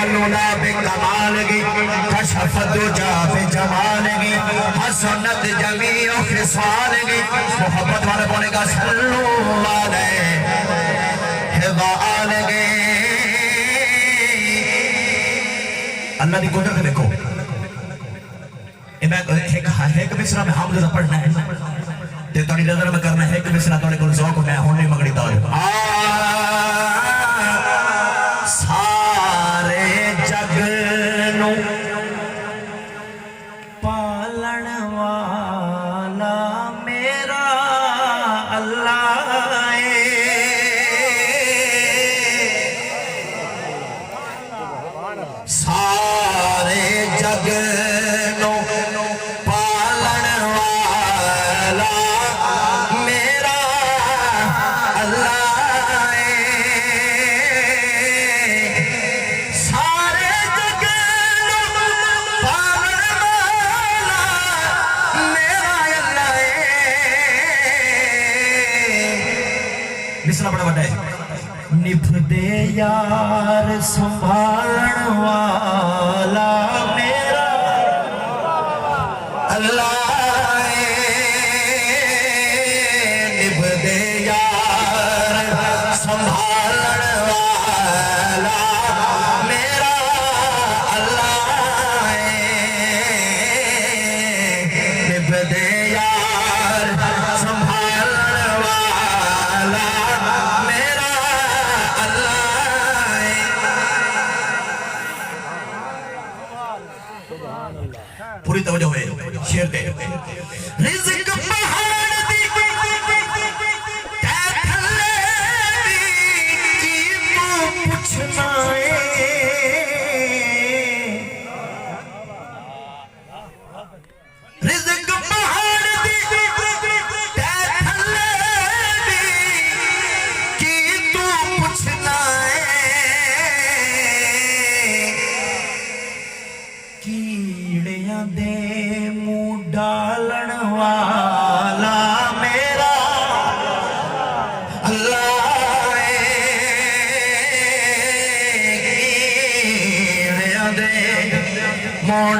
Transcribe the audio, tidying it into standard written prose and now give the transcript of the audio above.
अलूला बे कमाल गी कशफत जा बे जमाल गी हसनत जमीओ खिसाल गी मोहब्बत वाले बोलेगा सल्लू अलैहि व आलिहि। अल्लाह की कुदरत देखो। एक मिसरा में हमजा पढ़ना है ते तोड़ी नजर में करना है। एक मिसरा तोड़े को ज़ौक़ में होने मंगनी तार सारे जग नू पालन वाला मेरा अल्लाह है। सारे जग बड़ा बड़ा है निभदे यार संभालण वाला मेरा अल्लाह है। निभदे यार संभालण वाला मेरा अल्लाह है। निभदे यार संभालण वाला पूरी तवज्जो है शेर दे रिज़्क़ पहाड़ दी तै थल्ले दी की तू पुछना है। रिज़्क़ पहाड़ दी तै थल्ले दी की तू पुछना है। कीड़ियां दे मुंह डालन वाला मेरा अल्लाह है। कीड़ियां दे मुंह